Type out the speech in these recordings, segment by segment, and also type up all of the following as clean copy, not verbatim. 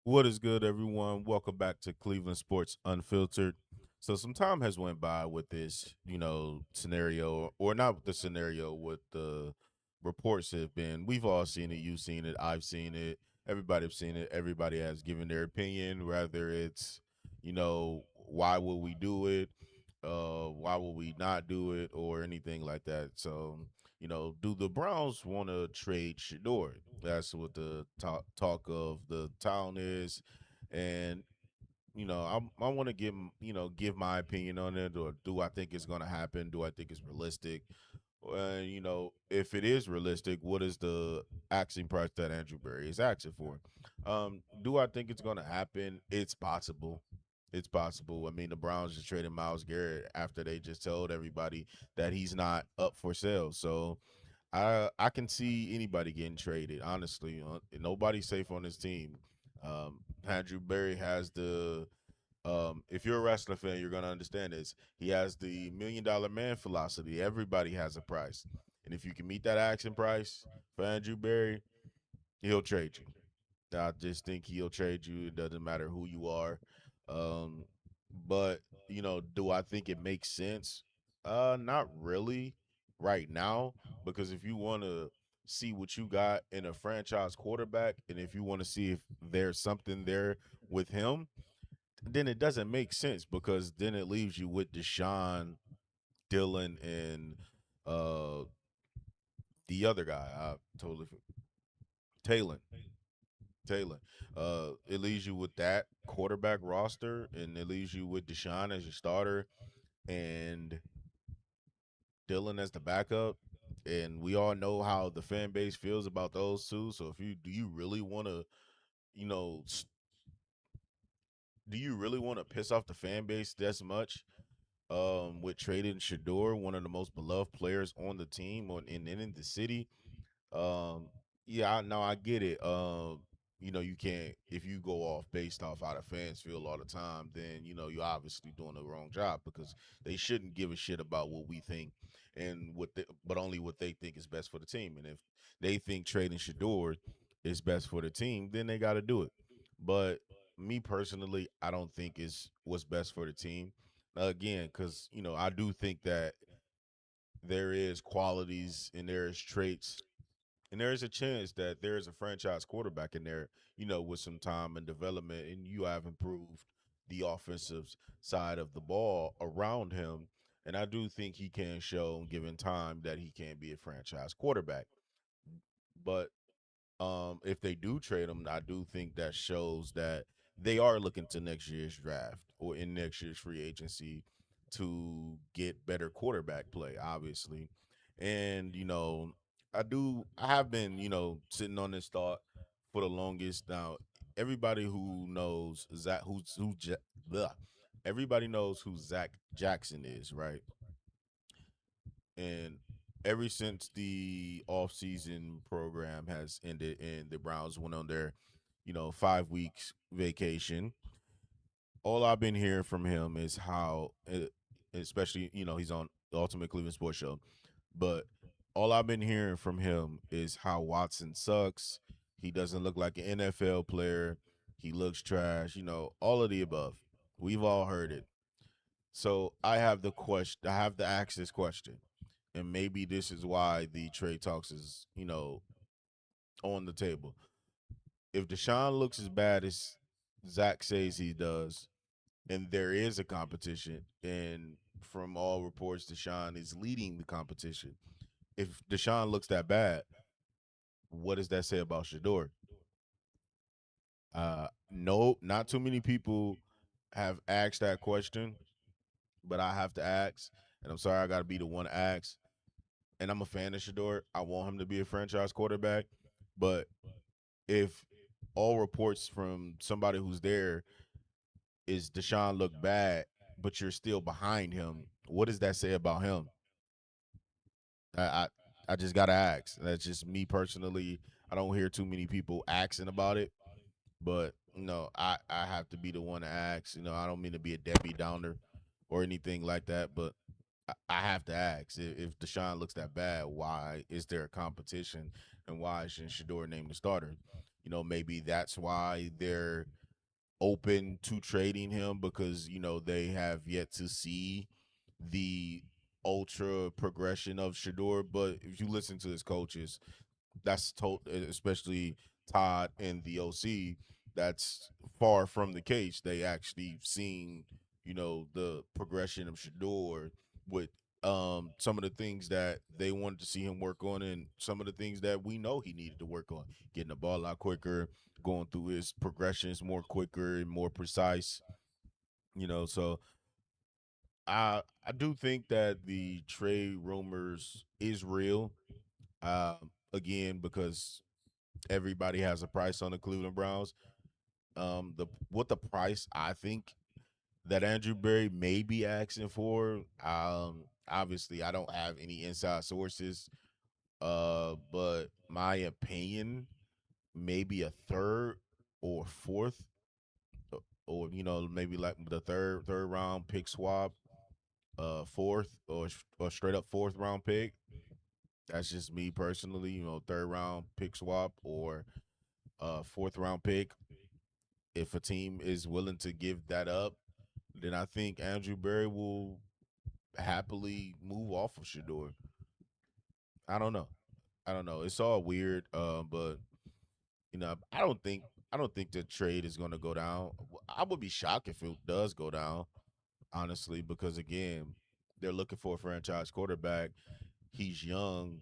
What is good, everyone? Welcome back to Cleveland Sports Unfiltered. So some time has went by with this, scenario, or not the scenario, what the reports have been. We've all seen it. You've seen it. I've seen it. Everybody's seen it. Everybody has given their opinion, whether it's, why would we do it? Why would we not do it, or anything like that? So, do the Browns want to trade Shedeur? That's what the talk of the town is, and I want to give my opinion on it, or do I think it's going to happen? Do I think it's realistic? And if it is realistic, what is the asking price that Andrew Berry is asking for? Do I think it's going to happen? It's possible. It's possible. I mean, the Browns just traded Miles Garrett after they just told everybody that he's not up for sale. So I can see anybody getting traded. Honestly, nobody's safe on this team. Andrew Berry has the if you're a wrestling fan, you're gonna understand this. He has the $1 million man philosophy. Everybody has a price, and if you can meet that action price for Andrew Berry, he'll trade you. I just think he'll trade you. It doesn't matter who you are. Um, but do I think it makes sense? Not really right now, because if you want to see what you got in a franchise quarterback, and if you want to see if there's something there with him, then it doesn't make sense, because then it leaves you with Deshaun, Dylan, and uh the other guy. I totally Taylor. Taylor. It leaves you with that quarterback roster, and it leaves you with Deshaun as your starter and Dylan as the backup. And we all know how the fan base feels about those two. So if you do you really want to, you know, s- do you really want to piss off the fan base this much? With trading Shador, one of the most beloved players on the team in the city. Um, yeah, I know, I get it. You can't, if you go off based off how the fans feel all the time, then you're obviously doing the wrong job, because they shouldn't give a shit about what we think, but only what they think is best for the team. And if they think trading Shador is best for the team, then they got to do it. But me personally, I don't think it's what's best for the team. Again, because I do think that there is qualities and there is traits, and there is a chance that there is a franchise quarterback in there, with some time and development, and you have improved the offensive side of the ball around him. And I do think he can show, given time, that he can be a franchise quarterback. But if they do trade him, I do think that shows that they are looking to next year's draft or in next year's free agency to get better quarterback play, obviously. And I have been sitting on this thought for the longest now. Everybody who knows Zach, blah, everybody knows who Zach Jackson is, right? And ever since the offseason program has ended and the Browns went on their 5 weeks vacation, all I've been hearing from him is how, especially he's on the Ultimate Cleveland Sports Show, but all I've been hearing from him is how Watson sucks. He doesn't look like an NFL player. He looks trash. All of the above. We've all heard it. So I have the question. I have to ask this question, and maybe this is why the trade talks is on the table. If Deshaun looks as bad as Zach says he does, and there is a competition, and from all reports, Deshaun is leading the competition. If Deshaun looks that bad, what does that say about Shador? No, not too many people have asked that question, but I have to ask, and I'm sorry I got to be the one to ask. And I'm a fan of Shador. I want him to be a franchise quarterback, but if all reports from somebody who's there is Deshaun look bad, but you're still behind him, what does that say about him? I I, I just gotta ask. That's just me personally. I don't hear too many people asking about it, but I have to be the one to ask. I don't mean to be a Debbie Downer or anything like that, but I have to ask, if Deshaun looks that bad, why is there a competition, and why isn't Shador named the starter? maybe that's why they're open to trading him because they have yet to see the ultra progression of Shador. But if you listen to his coaches, that's told, especially Todd and the OC, that's far from the case. They actually seen, the progression of Shador with some of the things that they wanted to see him work on and some of the things that we know he needed to work on. Getting the ball out quicker, going through his progressions more quicker and more precise. So I do think that the trade rumors is real. Again, because everybody has a price on the Cleveland Browns. The price I think that Andrew Berry may be asking for. Obviously I don't have any inside sources. But my opinion, maybe a third or fourth, or maybe like the third round pick swap, fourth or straight up fourth round pick. That's just me personally. Third round pick swap or fourth round pick. If a team is willing to give that up, then I think Andrew Berry will happily move off of Shador. I don't know. I don't know. It's all weird, but I don't think the trade is going to go down. I would be shocked if it does go down, honestly, because again, they're looking for a franchise quarterback. He's young.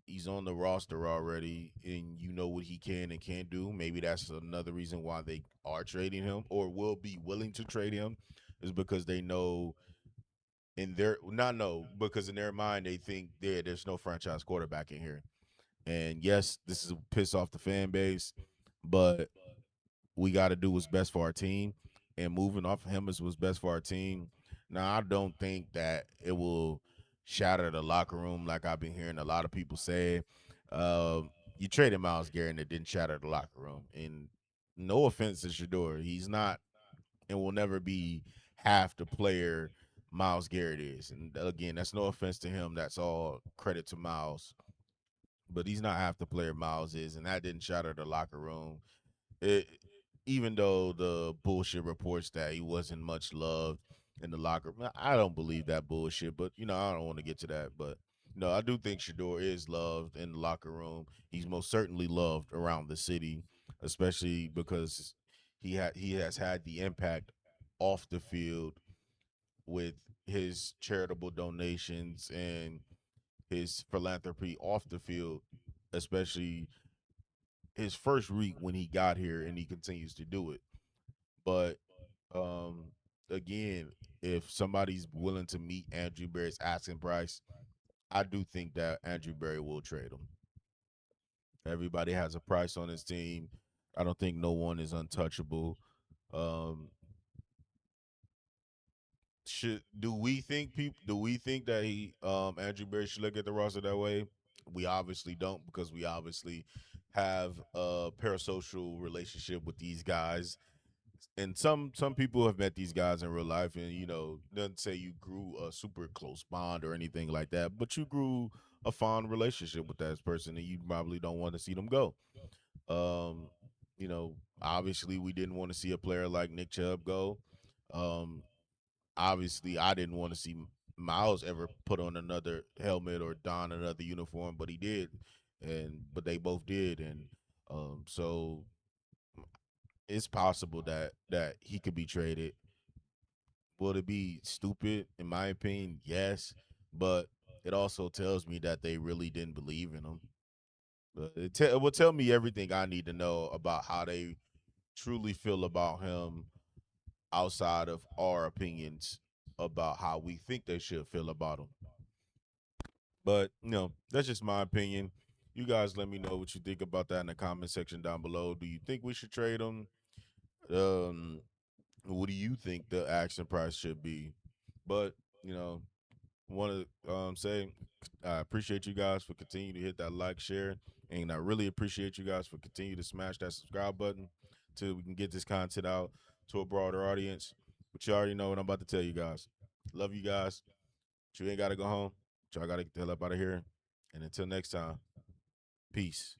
He's on the roster already, and you know what he can and can't do. Maybe that's another reason why they are trading him or will be willing to trade him, is because they know in their not know because in their mind they think there's no franchise quarterback in here. And yes, this is piss off the fan base, but we got to do what's best for our team. And moving off of him is what's best for our team. Now, I don't think that it will shatter the locker room like I've been hearing a lot of people say. You traded Miles Garrett and it didn't shatter the locker room. And no offense to Shador, he's not and will never be half the player Miles Garrett is. And again, that's no offense to him. That's all credit to Miles. But he's not half the player Miles is, and that didn't shatter the locker room. It, even though the bullshit reports that he wasn't much loved in the locker room, I don't believe that bullshit. But I don't want to get to that. But I do think Shador is loved in the locker room. He's most certainly loved around the city, especially because he has had the impact off the field with his charitable donations and his philanthropy off the field, especially his first week when he got here, and he continues to do it. But um, again, if somebody's willing to meet Andrew Berry's asking price, I do think that Andrew Berry will trade him. Everybody has a price on his team. I don't think no one is untouchable. Um, should do we think people do we think that he Andrew Berry should look at the roster that way? We obviously don't because we obviously have a parasocial relationship with these guys. And some people have met these guys in real life, and doesn't say you grew a super close bond or anything like that, but you grew a fond relationship with that person, and you probably don't want to see them go. Um, obviously we didn't want to see a player like Nick Chubb go. Um, obviously I didn't want to see Miles ever put on another helmet or don another uniform, but he did, and but they both did, and so it's possible that he could be traded. Will it be stupid? In my opinion, yes, but it also tells me that they really didn't believe in him. But it will tell me everything I need to know about how they truly feel about him outside of our opinions about how we think they should feel about him. But that's just my opinion. You guys let me know what you think about that in the comment section down below. Do you think we should trade him? Um, what do you think the action price should be? But you know, want to say I appreciate you guys for continuing to hit that like, share, and I really appreciate you guys for continue to smash that subscribe button till we can get this content out to a broader audience. But you already know what I'm about to tell you guys. Love you guys. But you ain't got to go home. But y'all got to get the hell up out of here. And until next time, peace.